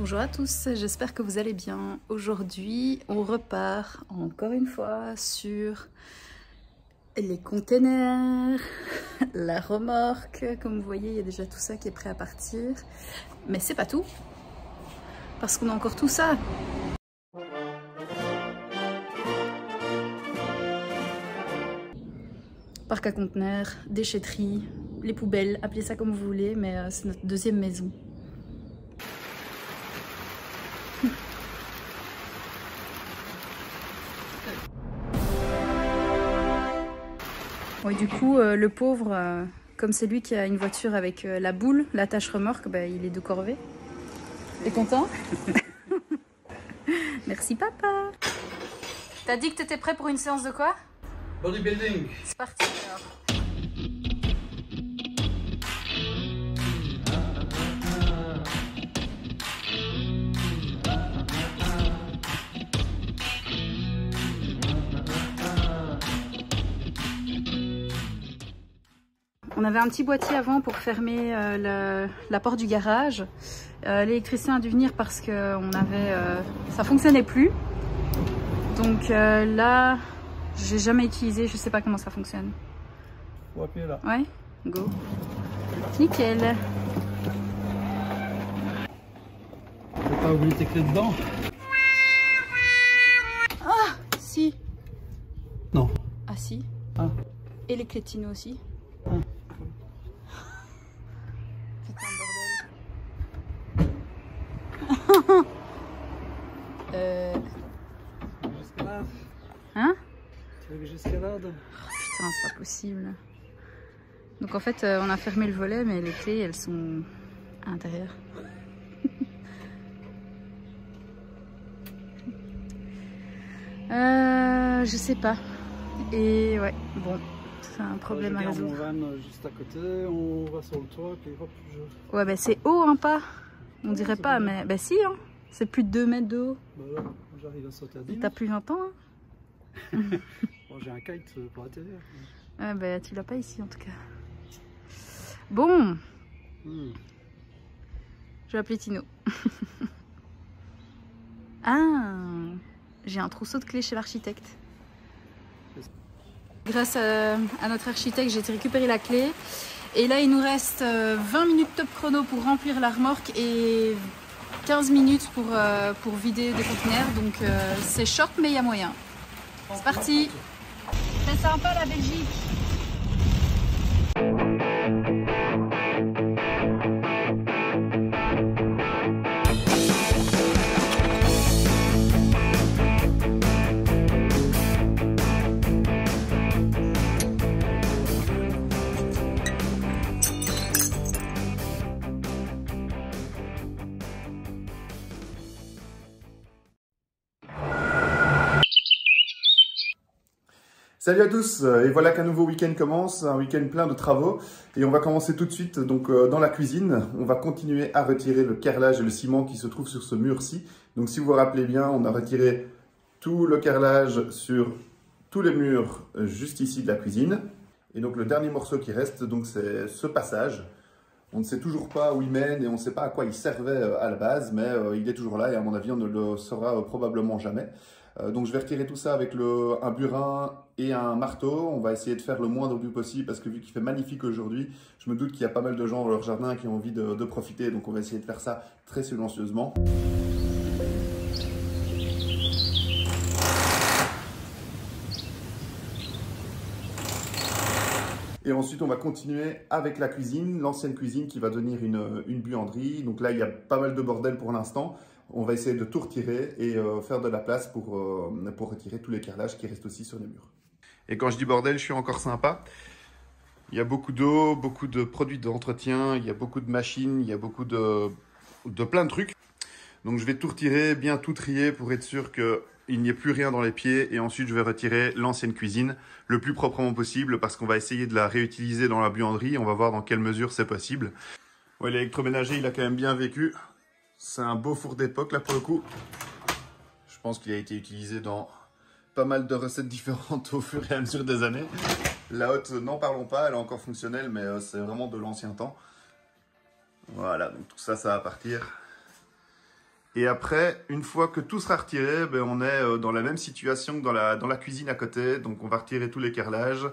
Bonjour à tous, j'espère que vous allez bien. Aujourd'hui, on repart encore une fois sur les containers, la remorque. Comme vous voyez, il y a déjà tout ça qui est prêt à partir. Mais c'est pas tout, parce qu'on a encore tout ça. Parc à conteneurs, déchetterie, les poubelles, appelez ça comme vous voulez, mais c'est notre deuxième maison. Oui, du coup, le pauvre, comme c'est lui qui a une voiture avec la boule, l'attache remorque, bah, il est de corvée. T'es content? Merci papa. T'as dit que t'étais prêt pour une séance de quoi? Bodybuilding. C'est parti alors. On avait un petit boîtier avant pour fermer la porte du garage. L'électricien a dû venir parce que ça fonctionnait plus. Donc là, j'ai jamais utilisé, je sais pas comment ça fonctionne. Faut appuyer là. Ouais, go. Nickel. T'as pas oublié tes clés dedans? Ah, si. Non. Ah si. Ah. Et les clés de Tino aussi. Ah. Putain de bordel. J'escalade. Hein? Tu veux que j'escalade? Putain, c'est pas possible. Donc en fait, on a fermé le volet, mais les clés, elles sont à l'intérieur. Je sais pas. Et ouais, bon, c'est un problème à résoudre. Je garde mon van juste à côté, on va sur le toit, puis hop, je... Ouais, bah c'est haut, hein, pas? On Ouais, dirait pas, mais bah si, hein. C'est plus de 2 mètres de haut. Bah là, j'arrive à sauter à 10 T'as plus 20 ans, hein? Bon, j'ai un kite pour atterrir. Ouais, bah tu l'as pas ici en tout cas. Bon, je vais appeler Tino. Ah, j'ai un trousseau de clés chez l'architecte. Grâce à notre architecte, j'ai été récupérer la clé. Et là, il nous reste 20 minutes top chrono pour remplir la remorque et 15 minutes pour vider des conteneurs. Donc c'est short, mais il y a moyen. C'est parti. C'est sympa la Belgique. Salut à tous, et voilà qu'un nouveau week-end commence, un week-end plein de travaux et on va commencer tout de suite donc dans la cuisine. On va continuer à retirer le carrelage et le ciment qui se trouve sur ce mur-ci. Donc si vous vous rappelez bien, on a retiré tout le carrelage sur tous les murs juste ici de la cuisine. Et donc le dernier morceau qui reste, donc c'est ce passage. On ne sait toujours pas où il mène et on ne sait pas à quoi il servait à la base, mais il est toujours là et à mon avis on ne le saura probablement jamais. Donc je vais retirer tout ça avec un burin et un marteau. On va essayer de faire le moindre bruit possible parce que vu qu'il fait magnifique aujourd'hui, je me doute qu'il y a pas mal de gens dans leur jardin qui ont envie de profiter. Donc on va essayer de faire ça très silencieusement. Et ensuite, on va continuer avec la cuisine, l'ancienne cuisine qui va devenir une buanderie. Donc là, il y a pas mal de bordel pour l'instant. On va essayer de tout retirer et faire de la place pour retirer tous les carrelages qui restent aussi sur les murs. Et quand je dis bordel, je suis encore sympa. Il y a beaucoup d'eau, beaucoup de produits d'entretien, il y a beaucoup de machines, il y a beaucoup de plein de trucs. Donc je vais tout retirer, bien tout trier pour être sûr qu'il n'y ait plus rien dans les pieds. Et ensuite, je vais retirer l'ancienne cuisine le plus proprement possible parce qu'on va essayer de la réutiliser dans la buanderie. On va voir dans quelle mesure c'est possible. Ouais, l'électroménager, il a quand même bien vécu. C'est un beau four d'époque là pour le coup. Je pense qu'il a été utilisé dans pas mal de recettes différentes au fur et à mesure des années. La hotte, n'en parlons pas, elle est encore fonctionnelle, mais c'est vraiment de l'ancien temps. Voilà, donc tout ça, ça va partir. Et après, une fois que tout sera retiré, ben, on est dans la même situation que dans la cuisine à côté. Donc on va retirer tous les carrelages,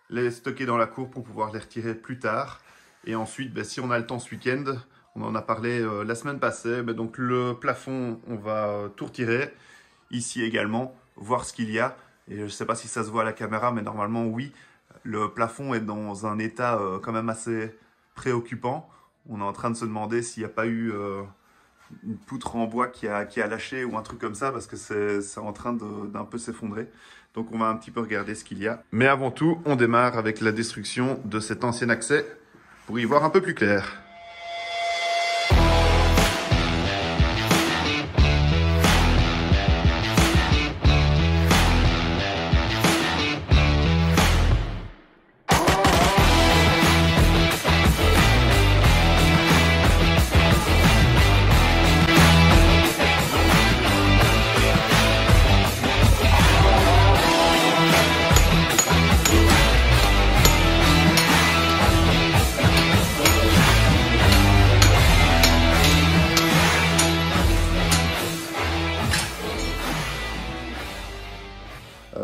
les stocker dans la cour pour pouvoir les retirer plus tard. Et ensuite, ben, si on a le temps ce week-end, on en a parlé la semaine passée, ben, donc le plafond, on va tout retirer. Ici également, voir ce qu'il y a. Et je ne sais pas si ça se voit à la caméra, mais normalement oui. Le plafond est dans un état quand même assez préoccupant. On est en train de se demander s'il n'y a pas eu une poutre en bois qui a lâché ou un truc comme ça, parce que c'est en train d'un peu s'effondrer. Donc on va un petit peu regarder ce qu'il y a. Mais avant tout, on démarre avec la destruction de cet ancien accès pour y voir un peu plus clair.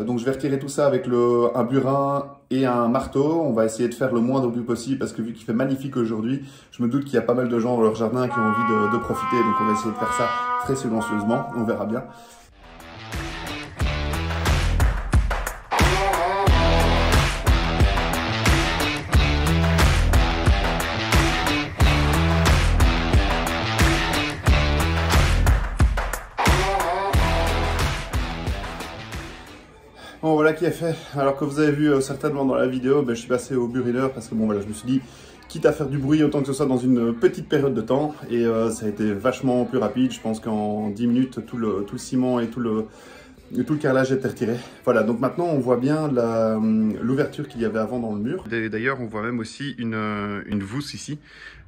Donc je vais retirer tout ça avec un burin et un marteau. On va essayer de faire le moindre bruit possible parce que vu qu'il fait magnifique aujourd'hui, je me doute qu'il y a pas mal de gens dans leur jardin qui ont envie de profiter. Donc on va essayer de faire ça très silencieusement, on verra bien. Bon voilà qui est fait. Alors que vous avez vu certainement dans la vidéo, je suis passé au burineur parce que bon voilà, je me suis dit, quitte à faire du bruit autant que ce soit dans une petite période de temps, et ça a été vachement plus rapide. Je pense qu'en 10 minutes tout le ciment et tout le carrelage était retiré. Voilà, donc maintenant on voit bien l'ouverture qu'il y avait avant dans le mur. D'ailleurs on voit même aussi une vousse ici.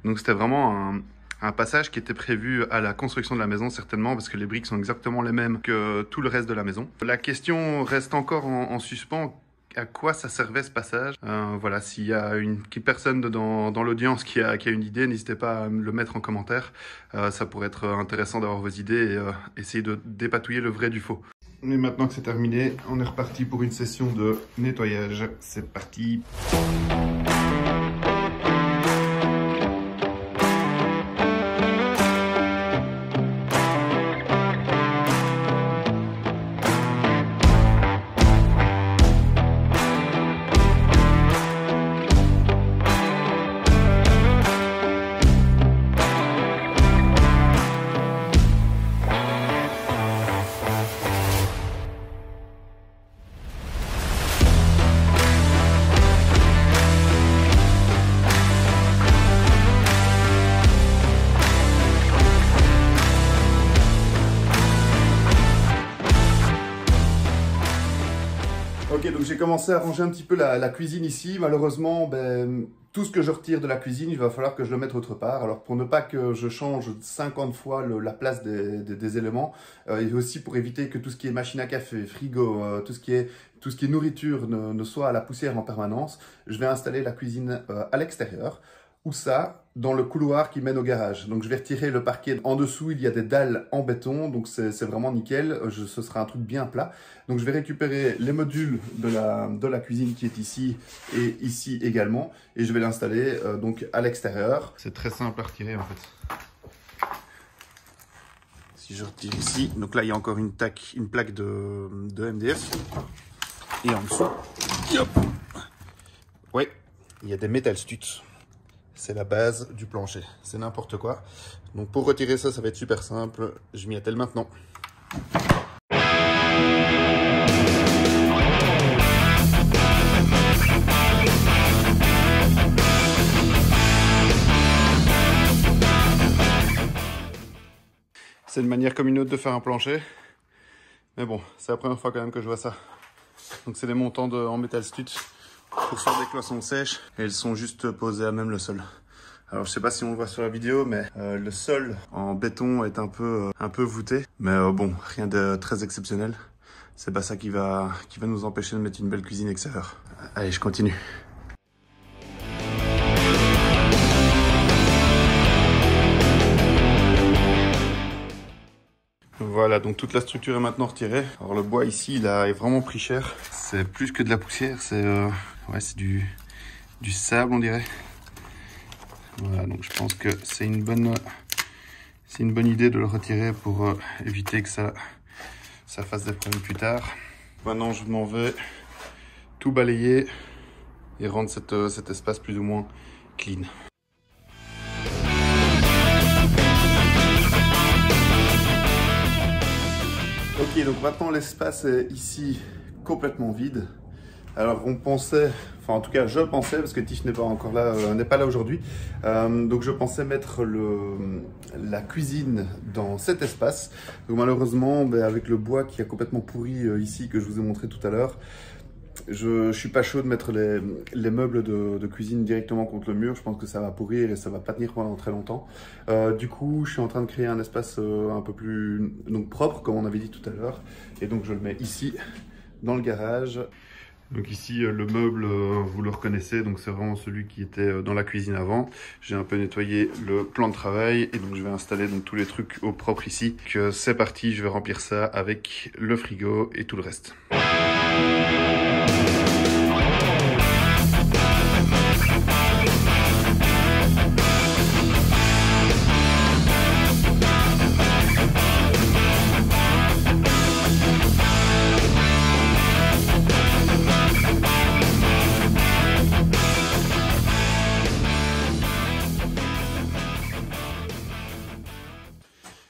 Donc c'était vraiment un passage qui était prévu à la construction de la maison certainement, parce que les briques sont exactement les mêmes que tout le reste de la maison. La question reste encore en suspens. À quoi ça servait ce passage? Voilà, s'il y a une personne dans l'audience qui a une idée, n'hésitez pas à me le mettre en commentaire. Ça pourrait être intéressant d'avoir vos idées et essayer de dépatouiller le vrai du faux. Et maintenant que c'est terminé, on est reparti pour une session de nettoyage. C'est parti. Ok, donc j'ai commencé à ranger un petit peu la cuisine ici. Malheureusement, tout ce que je retire de la cuisine, il va falloir que je le mette autre part. Alors pour ne pas que je change 50 fois la place des éléments, et aussi pour éviter que tout ce qui est machine à café, frigo, tout ce qui est nourriture ne soit à la poussière en permanence, je vais installer la cuisine à l'extérieur. Ou ça, dans le couloir qui mène au garage. Donc je vais retirer le parquet. En dessous, il y a des dalles en béton, donc c'est vraiment nickel. Ce sera un truc bien plat. Donc je vais récupérer les modules de la cuisine qui est ici et ici également. Et je vais l'installer donc à l'extérieur. C'est très simple à retirer en fait. Si je retire ici, donc là il y a encore une plaque de MDF. Et en dessous, hop, ouais, il y a des metal studs. C'est la base du plancher, c'est n'importe quoi. Donc pour retirer ça, ça va être super simple. Je m'y attelle maintenant. C'est une manière comme une autre de faire un plancher. Mais bon, c'est la première fois quand même que je vois ça. Donc c'est des montants en métal stud pour faire des cloisons sèches. Et elles sont juste posées à même le sol. Alors je sais pas si on le voit sur la vidéo, mais le sol en béton est un peu voûté. Mais bon, rien de très exceptionnel. C'est pas ça qui va nous empêcher de mettre une belle cuisine extérieure. Allez, je continue. Voilà, donc toute la structure est maintenant retirée. Alors le bois ici, il a vraiment pris cher. C'est plus que de la poussière, c'est ouais, c'est du sable, on dirait. Voilà, donc je pense que c'est une bonne idée de le retirer pour éviter que ça fasse des problèmes plus tard. Maintenant, je m'en vais tout balayer et rendre cet espace plus ou moins clean. Ok, donc maintenant l'espace est ici complètement vide. Alors on pensait, enfin en tout cas je pensais, parce que Tish n'est pas encore là, n'est pas là aujourd'hui, donc je pensais mettre la cuisine dans cet espace. Donc malheureusement, avec le bois qui a complètement pourri ici que je vous ai montré tout à l'heure, je suis pas chaud de mettre les meubles de cuisine directement contre le mur. Je pense que ça va pourrir et ça va pas tenir pendant très longtemps. Du coup, je suis en train de créer un espace un peu plus propre, comme on avait dit tout à l'heure. Et donc, je le mets ici, dans le garage. Donc ici, le meuble, vous le reconnaissez, donc c'est vraiment celui qui était dans la cuisine avant. J'ai un peu nettoyé le plan de travail et donc je vais installer donc tous les trucs au propre ici. C'est parti, je vais remplir ça avec le frigo et tout le reste.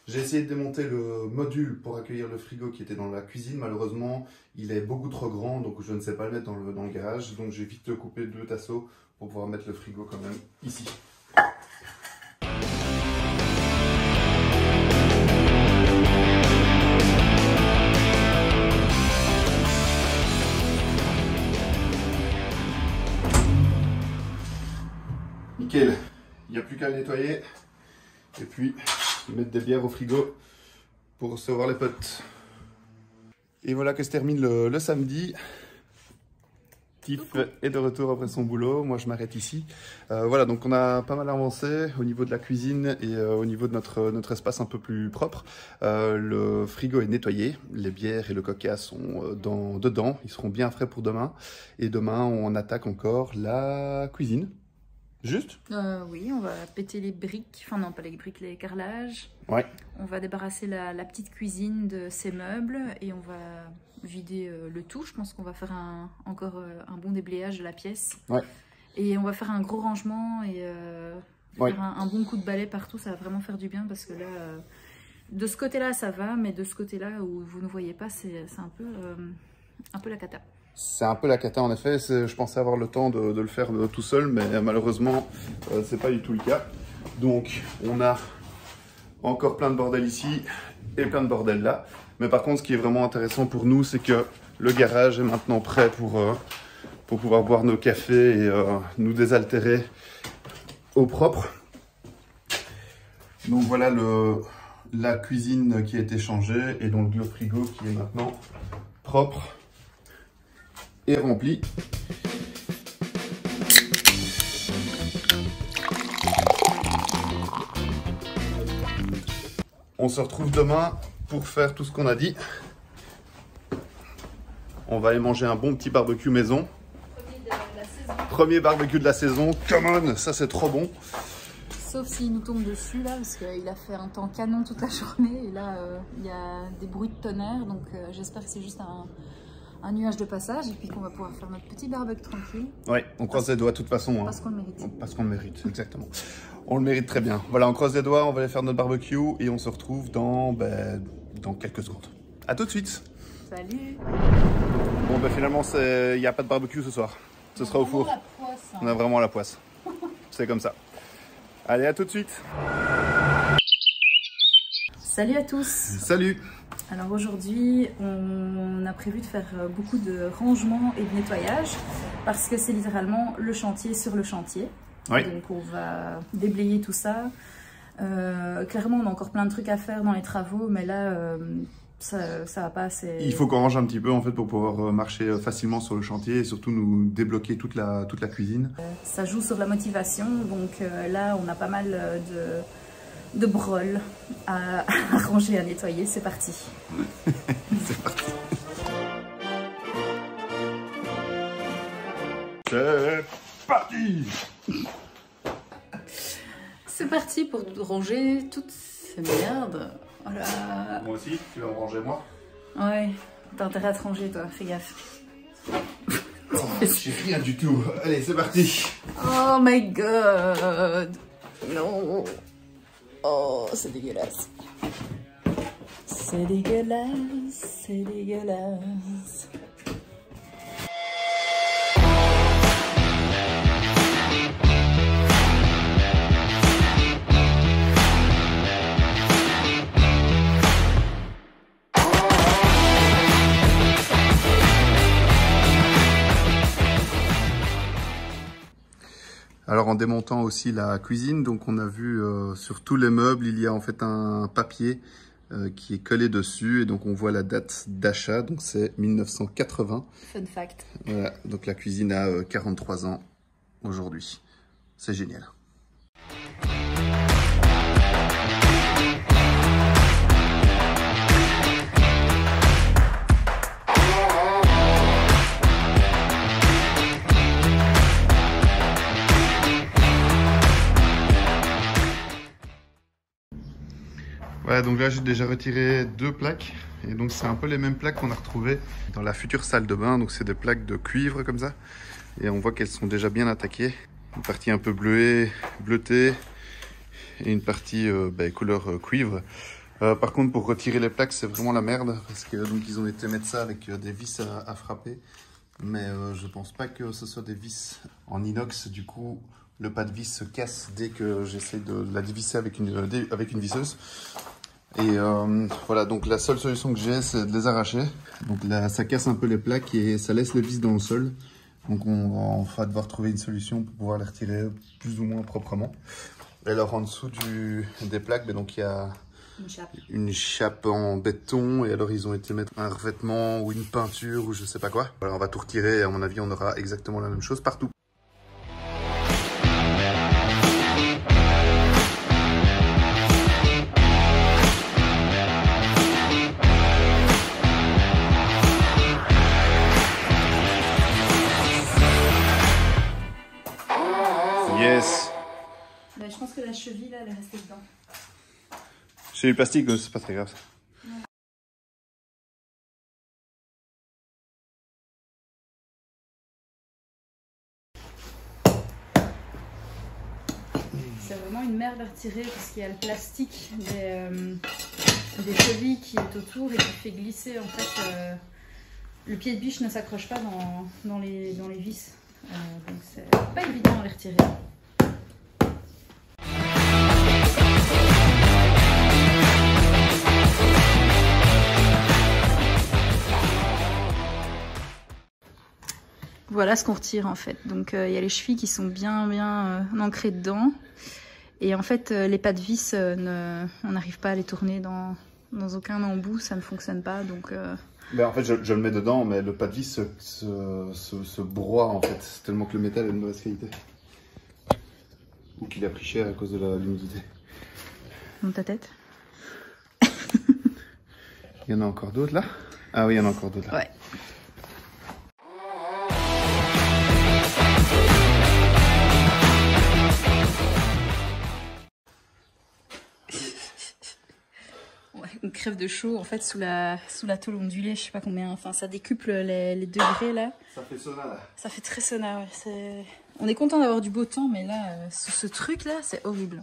J'ai essayé de démonter le module pour accueillir le frigo qui était dans la cuisine. Malheureusement, il est beaucoup trop grand, donc je ne sais pas le mettre dans le garage. Donc j'ai vite coupé 2 tasseaux pour pouvoir mettre le frigo quand même ici. Nickel, il n'y a plus qu'à le nettoyer et puis mettre des bières au frigo pour recevoir les potes. Et voilà que se termine le samedi. Tiff est de retour après son boulot, moi je m'arrête ici. Voilà, donc on a pas mal avancé au niveau de la cuisine et au niveau de notre espace un peu plus propre. Le frigo est nettoyé, les bières et le coca sont dedans, ils seront bien frais pour demain. Et demain on attaque encore la cuisine. Juste Oui, on va péter les briques, enfin non pas les briques, les carrelages. Ouais. On va débarrasser la petite cuisine de ses meubles et on va vider le tout. Je pense qu'on va faire encore un bon déblayage de la pièce. Ouais. Et on va faire un gros rangement et faire un bon coup de balai partout. Ça va vraiment faire du bien parce que là, de ce côté-là ça va, mais de ce côté-là où vous ne voyez pas, c'est un peu la cata. C'est un peu la cata en effet, je pensais avoir le temps de le faire tout seul, mais malheureusement c'est pas du tout le cas. Donc on a encore plein de bordel ici et plein de bordel là. Mais par contre ce qui est vraiment intéressant pour nous, c'est que le garage est maintenant prêt pour pouvoir boire nos cafés et nous désaltérer au propre. Donc voilà la cuisine qui a été changée et donc le frigo qui est maintenant propre et rempli. On se retrouve demain pour faire tout ce qu'on a dit. On va aller manger un bon petit barbecue maison. Premier barbecue de la saison. Come on, ça c'est trop bon. Sauf s'il nous tombe dessus là, parce qu'il a fait un temps canon toute la journée. Et là, il y a des bruits de tonnerre. Donc j'espère que c'est juste un nuage de passage et puis qu'on va pouvoir faire notre petit barbecue tranquille. Ouais, on croise les doigts de toute façon. Parce qu'on le mérite. Parce qu'on le mérite, exactement. On le mérite très bien. Voilà, on croise les doigts, on va aller faire notre barbecue et on se retrouve dans quelques secondes. À tout de suite. Salut. Bon, finalement, il n'y a pas de barbecue ce soir. Ce sera au four. La poisse, hein. On a vraiment la poisse. C'est comme ça. Allez, à tout de suite. Salut à tous. Salut. Alors aujourd'hui, on a prévu de faire beaucoup de rangement et de nettoyage parce que c'est littéralement le chantier sur le chantier. Oui. Donc on va déblayer tout ça. Clairement, on a encore plein de trucs à faire dans les travaux, mais là, ça va pas assez... Il faut qu'on range un petit peu en fait pour pouvoir marcher facilement sur le chantier et surtout nous débloquer toute la cuisine. Ça joue sur la motivation, donc là on a pas mal de brol à ranger, à nettoyer. C'est parti. C'est parti. C'est parti. C'est parti pour ranger toutes ces merdes. Voilà. Moi aussi, tu vas me ranger moi? Ouais, t'as intérêt à te ranger toi, fais gaffe. Oh, j'ai rien du tout. Allez, c'est parti. Oh my god. Non. Oh, c'est dégueulasse. C'est dégueulasse, c'est dégueulasse. Alors en démontant aussi la cuisine, donc on a vu sur tous les meubles, il y a en fait un papier qui est collé dessus et donc on voit la date d'achat, donc c'est 1980. Fun fact. Voilà, donc la cuisine a 43 ans aujourd'hui. C'est génial. Voilà, donc là j'ai déjà retiré 2 plaques et donc c'est un peu les mêmes plaques qu'on a retrouvées dans la future salle de bain. Donc c'est des plaques de cuivre comme ça et on voit qu'elles sont déjà bien attaquées. Une partie un peu bleutée et une partie couleur cuivre. Par contre pour retirer les plaques c'est vraiment la merde parce que donc ils ont été mettre ça avec des vis à frapper. Mais je pense pas que ce soit des vis en inox, du coup le pas de vis se casse dès que j'essaie de la dévisser avec une visseuse. Et voilà, donc la seule solution que j'ai, c'est de les arracher. Donc là, ça casse un peu les plaques et ça laisse les vis dans le sol. Donc on va devoir trouver une solution pour pouvoir les retirer plus ou moins proprement. Et alors en dessous des plaques, donc il y a une chape en béton. Et alors ils ont été mettre un revêtement ou une peinture ou je sais pas quoi. Voilà, on va tout retirer et à mon avis on aura exactement la même chose partout. Yes. Bah, je pense que la cheville là, elle est restée dedans. C'est du plastique, c'est pas très grave. C'est vraiment une merde à retirer parce qu'il y a le plastique des chevilles qui est autour et qui fait glisser en fait. Le pied de biche ne s'accroche pas dans les vis. Donc c'est pas évident à les retirer. Voilà ce qu'on retire en fait. Donc il y a les chevilles qui sont bien ancrées dedans. Et en fait les pas de vis, on n'arrive pas à les tourner dans aucun embout, ça ne fonctionne pas. Donc, Ben, en fait je le mets dedans, mais le pas de vis se broie en fait, tellement que le métal est de mauvaise qualité. Ou qu'il a pris cher à cause de l'humidité. Dans ta tête. Il y en a encore d'autres là? Ah oui, il y en a encore d'autres là. Ouais. On crève de chaud en fait sous la tôle ondulée, je sais pas combien, enfin ça décuple les degrés là. Ça fait sauna là. Ça fait très sauna, ouais. On est content d'avoir du beau temps, mais là, ce truc là, c'est horrible.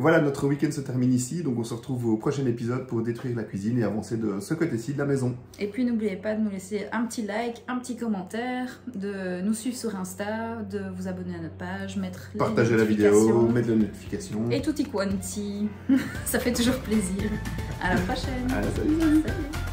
voilà, notre week-end se termine ici. Donc on se retrouve au prochain épisode pour détruire la cuisine et avancer de ce côté-ci de la maison. Et puis n'oubliez pas de nous laisser un petit like, un petit commentaire, de nous suivre sur Insta, de vous abonner à notre page, mettre les Partager la vidéo, mettre les notifications. Et tutti quanti. Ça fait toujours plaisir. À la prochaine. Salut. Salut.